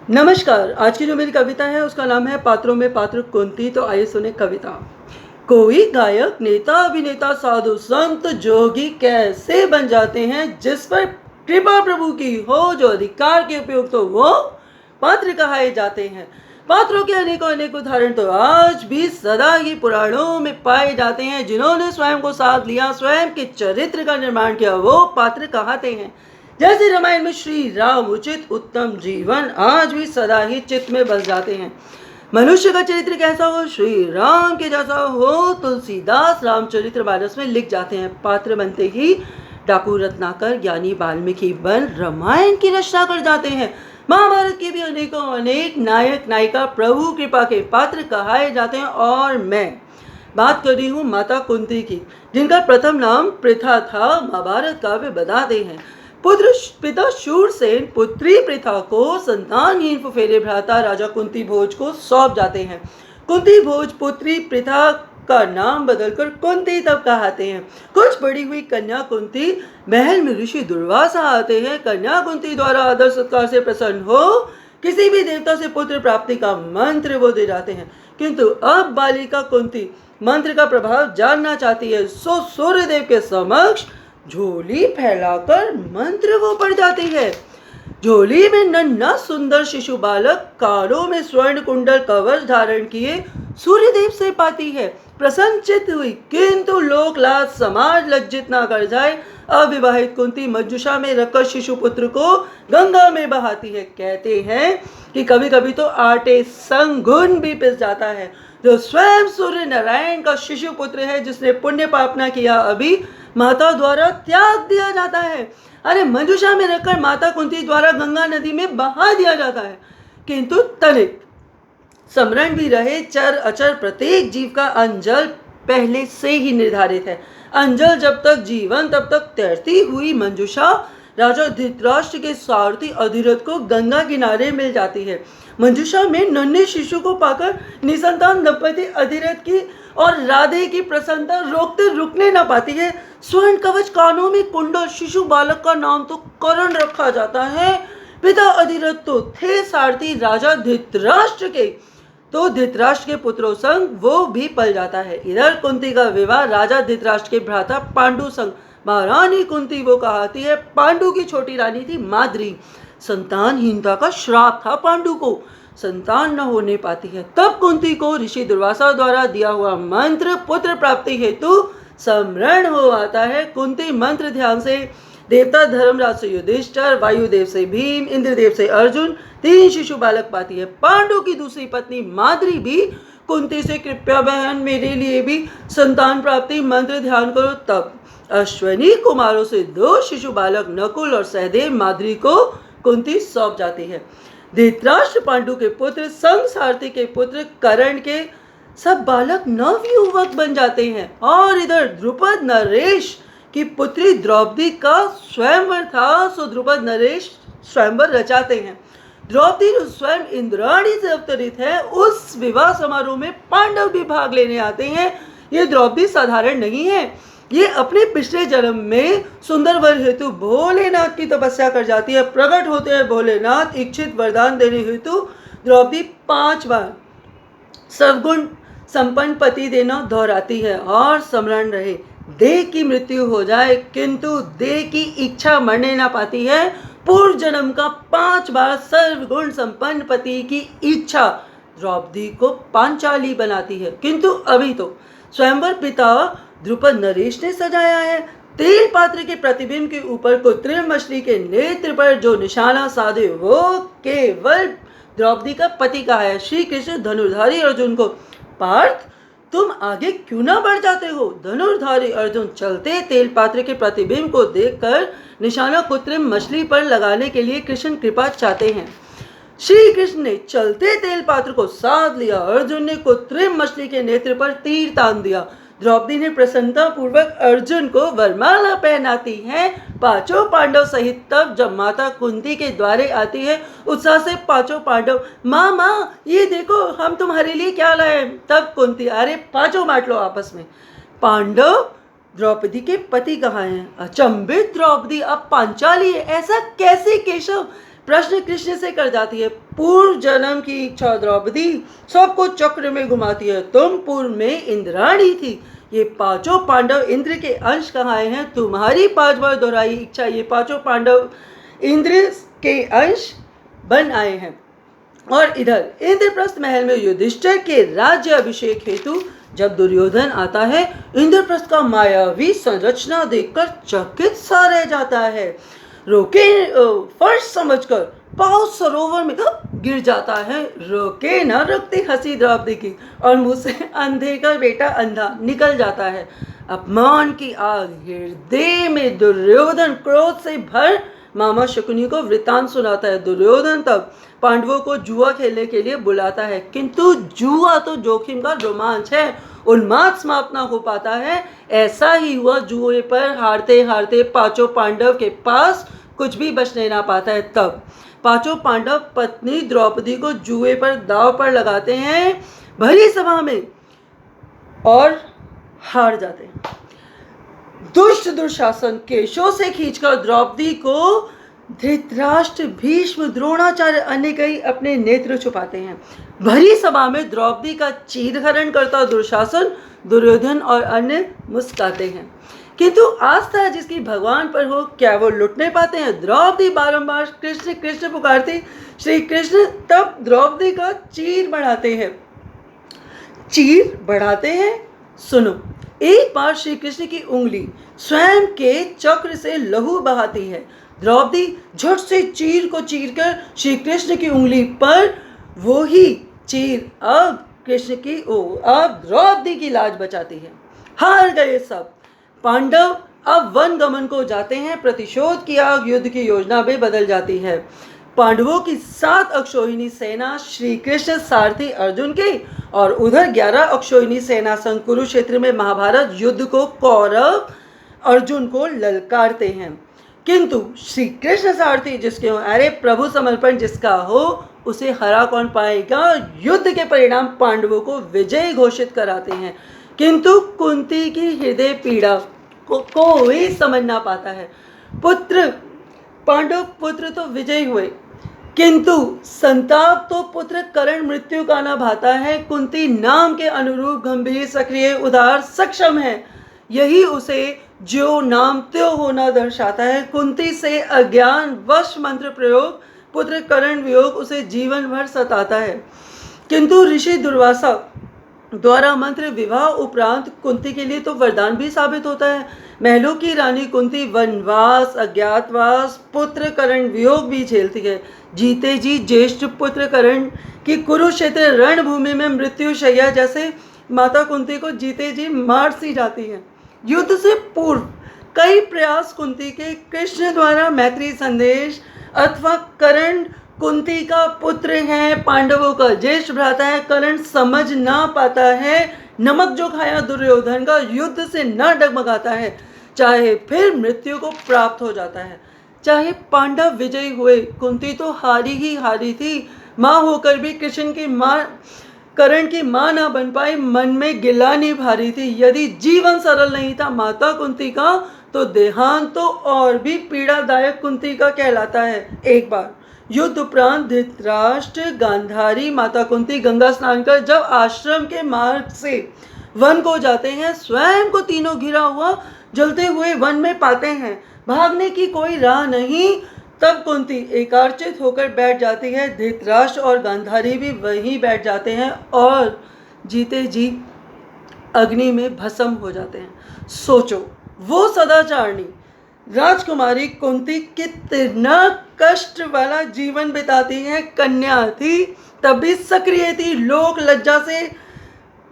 नमस्कार। आज की जो मेरी कविता है उसका नाम है पात्रों में पात्र कुंती। तो आइए सुने कविता। कोई गायक, नेता, अभिनेता, साधु, संत, जोगी कैसे बन जाते हैं जिस पर कृपा प्रभु की हो, जो अधिकार के उपयुक्त हो, वो पात्र कहाए जाते हैं। पात्रों के अनेकों अनेक उदाहरण तो आज भी सदा ही पुराणों में पाए जाते हैं। जिन्होंने स्वयं को साथ लिया, स्वयं के चरित्र का निर्माण किया, वो पात्र कहाते हैं। जैसे रामायण में श्री राम उचित उत्तम जीवन आज भी सदा ही चित्त में बस जाते हैं। मनुष्य का चरित्र कैसा हो, श्री राम के जैसा हो, तुलसीदास रामचरित्र मानस में लिख जाते हैं। पात्र बनते ही डाकू रत्नाकर, ज्ञानी वाल्मीकि बन रामायण की रचना कर जाते हैं। महाभारत के भी अनेकों अनेक नायक नायिका प्रभु कृपा के पात्र कहाए जाते हैं। और मैं बात कर रही हूँ माता कुंती की, जिनका प्रथम नाम पृथा था। महाभारत काव्य बताते हैं पुत्र पिता शूरसेन पुत्री पृथा को संतानहीन फुफेरे भ्राता राजा कुंती भोज को सौंप जाते हैं। कुंती भोज पुत्री पृथा का नाम बदलकर कुंती तब कहते हैं। कुछ बड़ी हुई कन्या कुंती महल में ऋषि दुर्वासा आते हैं। कन्या कुंती द्वारा आदर सत्कार से प्रसन्न हो किसी भी देवता से पुत्र प्राप्ति का मंत्र वो दे जाते हैं। किंतु अब बालिका कुंती मंत्र का प्रभाव जानना चाहती है, सो सूर्यदेव के समक्ष झोली फैलाकर मंत्र वो पढ़ जाती है। झोली में नन्हा सुंदर शिशु बालक कानों में स्वर्ण कुंडल कवच धारण किए सूर्यदेव से पाती है। प्रसन्नचित हुई, किंतु लोक लाज समाज लज्जित ना कर जाए, अविवाहित कुंती मंजुषा में रखकर शिशु पुत्र को गंगा में बहाती है। कहते हैं कि कभी कभी तो आटे संग घुन भी पिस जाता है। जो स्वयं सूर्य नारायण का शिशु पुत्र है, जिसने पुण्य पाप ना किया, अभी माता द्वारा त्याग दिया जाता है। अरे मंजुषा में रखकर माता कुंती द्वारा गंगा नदी में बहा दिया जाता है। किंतु तनिक स्मरण भी रहे, चर अचर प्रत्येक जीव का अंजल पहले से ही निर्धारित है। अंजल जब तक जीवन तब तक तैरती हुई मंजुषा राजा धृतराष्ट्र के सारथी अधिरथ को गंगा किनारे मिल जाती है। मंजुषा में नन्हे शिशु को पाकर निसंतान दंपति अधिरथ की और राधे की प्रसन्नता रोकते रुकने न पाती है। स्वर्ण कवच कानों में कुंडल, शिशु बालक का नाम तो करण रखा जाता है। पिता अधिरथ तो थे सारथी राजा धृतराष्ट्र के, तो धृतराष्ट्र के पुत्रों संग वो भी पल जाता है। इधर कुंती का विवाह राजा धृतराष्ट्र के भ्राता पांडु संग। महारानी कुंती वो कहती है, पांडु की छोटी रानी थी माद्री। संतानहीनता का श्राप था पांडु को, संतान न होने पाती है। तब कुंती को ऋषि दुर्वासा द्वारा दिया हुआ मंत्र पुत्र प्राप्ति हेतु स्मरण हो आता है। कुंती मंत्र ध्यान से देवता धर्मराज से युधिष्ठिर, वायुदेव से भीम, इंद्रदेव से अर्जुन, 3 शिशु बालक पाती है। पांडु की दूसरी पत्नी माद्री भी कुंती से, कृपया बहन मेरे लिए भी संतान प्राप्ति मंत्र ध्यान करो। तब अश्वनी कुमारों से 2 शिशु बालक नकुल और सहदेव माद्री को कुंती सौंप जाती है। धृतराष्ट्र पांडु के पुत्र संग सारथी के पुत्र कर्ण के सब बालक नवयुवक बन जाते हैं। और इधर द्रुपद नरेश की पुत्री द्रौपदी का स्वयंवर था, सो द्रुपद नरेश स्वयंवर रचाते हैं। द्रौपदी स्वयं इंद्राणी से अवतरित है। उस विवाह समारोह में पांडव भी भाग लेने आते हैं। ये द्रौपदी साधारण नहीं है, ये अपने पिछले जन्म में सुंदर वर हेतु भोलेनाथ की तपस्या कर जाती है। प्रकट होते हैं भोलेनाथ, इच्छित वरदान देने हेतु द्रौपदी 5 बार सर्वगुण संपन्न पति देना दोहराती है। और स्मरण रहे, देह की मृत्यु हो जाए किंतु देह की इच्छा मरने ना पाती है। पूर्व जन्म का 5 बार सर्वगुण संपन्न पति की इच्छा द्रौपदी को पांचाली बनाती है। किंतु अभी तो स्वयंवर पिता द्रुपद नरेश ने सजाया है। तेल पात्र के प्रतिबिंब के ऊपर कृत्रिम मछली के नेत्र पर जो निशाना साधे वो केवल द्रौपदी का पति का है। श्री कृष्ण धनुर्धारी अर्जुन को, पार्थ तुम आगे क्यों ना बढ़ जाते हो। धनुर्धारी अर्जुन चलते तेल पात्र के प्रतिबिंब को देखकर निशाना कृत्रिम मछली पर लगाने के लिए कृष्ण कृपा चाहते हैं। श्री कृष्ण ने चलते तेल पात्र को साध लिया। अर्जुन ने कृत्रिम मछली के नेत्र पर तीर तान दिया। द्रौपदी ने प्रसन्नता पूर्वक अर्जुन को वरमाला पहनाती है। 5 पांडव सहित तब जब माता कुंती के द्वारे आती है, उत्साह से 5 पांडव, माँ माँ ये देखो हम तुम्हारे लिए क्या लाए। तब कुंती, अरे 5 बांट लो आपस में। पांडव द्रौपदी के पति कहाँ हैं। अचंभित द्रौपदी, अब पांचाली है, ऐसा कैसे केशव। प्रश्न कृष्ण से कर जाती है। पूर्व जन्म की इच्छा द्रौपदी सबको चक्र में घुमाती है। तुम पूर्व में इंद्राणी थी। ये पांचों पांडव इंद्र के अंश कहाँ आए हैं? तुम्हारी 5 बार दोहराई इच्छा, ये पांचों पांडव इंद्र के अंश बन आए हैं। और इधर इंद्रप्रस्थ महल में युधिष्ठिर के राज्य अभिषेक हेतु जब दुर्योधन आता है, इंद्रप्रस्थ का मायावी संरचना देखकर चकित सा रह जाता है। रोके फर्श समझकर पाव सरोवर में गिर जाता है। रोके न रखती हंसी द्रौपदी की और मुंह से अंधे का बेटा अंधा निकल जाता है। अपमान की आग हृदय में दुर्योधन क्रोध से भर मामा शकुनी को वृतांत सुनाता है। दुर्योधन तब पांडवों को जुआ खेलने के लिए बुलाता है, किंतु जुआ तो जोखिम का रोमांच है, उन्माद समाप्त ना हो पाता है। ऐसा ही हुआ, जुए पर हारते हारते पांचों पांडव के पास कुछ भी बचने ना पाता है। तब पांचों पांडव पत्नी द्रौपदी को जुए पर दाव पर लगाते हैं भरी सभा में और हार जाते हैं। दुष्ट दुशासन केशों से खींचकर द्रौपदी को धृतराष्ट्र, भीष्म, द्रोणाचार्य अन्य कई अपने नेत्र छुपाते हैं। भरी सभा में द्रौपदी का चीरहरण करता दुशासन, दुर्योधन और अन्य मुस्काते हैं, किंतु आस्था जिसकी भगवान पर हो, क्या वो लुटने पाते हैं? द्रौपदी बारंबार कृष्ण कृष्ण पुकारती, श्री कृष्ण तब द्रौपदी का चीर बढ़ाते हैं। चीर बढ़ाते हैं, सुनो। एक बार श्री कृष्ण की उंगली स्वयं के चक्र से लहू बहाती है। द्रौपदी झट से चीर को चीरकर श्री कृष्ण की उंगली पर वो ही चीर अब द्रौपदी की लाज बचाती है। हार गए सब पांडव अब वन गमन को जाते हैं। प्रतिशोध की आग युद्ध की योजना में बदल जाती है। पांडवों की 7 अक्षौहिणी सेना श्री कृष्ण सारथी अर्जुन के और उधर 11 अक्षौहिणी सेना संग कुरुक्षेत्र में महाभारत युद्ध को कौरव अर्जुन को ललकारते हैं, किंतु श्री कृष्ण सारथी जिसके हो, अरे प्रभु समर्पण जिसका हो, उसे हरा कौन पाएगा? युद्ध के परिणाम पांडवों को विजय घोषित कराते हैं, किंतु कुंती की हृदय पीड़ा को कोई समझ ना पाता है। पांडव पुत्र तो विजयी हुए, किंतु संताप तो पुत्र कर्ण मृत्यु का न भाता है। कुंती नाम के अनुरूप गंभीर, सक्रिय, उदार, सक्षम है। यही उसे जो नाम त्यो होना दर्शाता है। कुंती से अज्ञान वश मंत्र प्रयोग, पुत्र कर्ण वियोग उसे जीवन भर सताता है, किंतु ऋषि दुर्वासा द्वारा मंत्र विवाह उपरांत कुंती के लिए तो वरदान भी साबित होता है। महलों की रानी कुंती वनवास, अज्ञातवास, पुत्र कर्ण वियोग भी झेलती है। जीते जी ज्येष्ठ पुत्र कर्ण की कुरुक्षेत्र रणभूमि में मृत्यु शैया जैसे माता कुंती को जीते जी मार सी जाती है। युद्ध से पूर्व कई प्रयास कुंती के कृष्ण द्वारा मैत्री संदेश अथवा कर्ण कुंती का पुत्र है, पांडवों का ज्येष्ठ भ्राता है, कर्ण समझ ना पाता है। नमक जो खाया दुर्योधन का युद्ध से न डगमगाता है, चाहे फिर मृत्यु को प्राप्त हो जाता है। चाहे पांडव विजयी हुए, कुंती तो हारी ही हारी थी। माँ होकर भी कर्ण की माँ ना बन पाई, मन में गिलानी भारी थी। यदि जीवन सरल नहीं था माता कुंती का, तो देहांत तो और भी पीड़ादायक कुंती का कहलाता है। एक बार युद्ध उपरांत धृतराष्ट्र, गांधारी, माता कुंती गंगा स्नान कर जब आश्रम के मार्ग से वन को जाते हैं, स्वयं को तीनों घिरा हुआ जलते हुए वन में पाते हैं। भागने की कोई राह नहीं। तब कुंती एकार्चित होकर बैठ जाती है। धृतराष्ट्र और गांधारी भी वहीं बैठ जाते हैं और जीते जी अग्नि में भस्म हो जाते हैं। सोचो, वो सदाचारणी राजकुमारी कुंती कितना कष्ट वाला जीवन बिताती है। कन्या थी, तब भी सक्रिय थी, लोक लज्जा से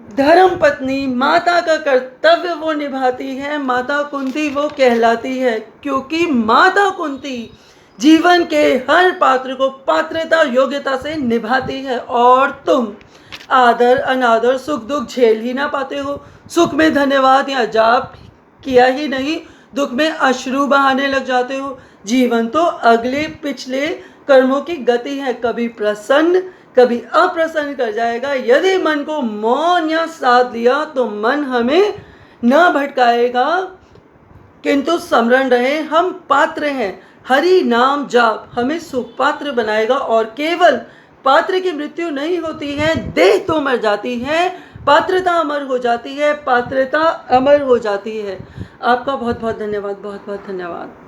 धर्म पत्नी, माता का कर्तव्य वो निभाती है। माता कुंती वो कहलाती है, क्योंकि माता कुंती जीवन के हर पात्र को पात्रता योग्यता से निभाती है। और तुम आदर अनादर, सुख दुख झेल ही ना पाते हो। सुख में धन्यवाद या जाप किया ही नहीं, दुख में अश्रु बहाने लग जाते हो। जीवन तो अगले पिछले कर्मों की गति है, कभी प्रसन्न कभी अप्रसन्न कर जाएगा। यदि मन को मौन या साध लिया तो मन हमें न भटकाएगा, किंतु स्मरण रहे हम पात्र हैं, हरि नाम जाप हमें सुपात्र बनाएगा और केवल पात्र की मृत्यु नहीं होती है, देह तो मर जाती है, पात्रता अमर हो जाती है, पात्रता अमर हो जाती है। आपका बहुत बहुत धन्यवाद, बहुत बहुत धन्यवाद।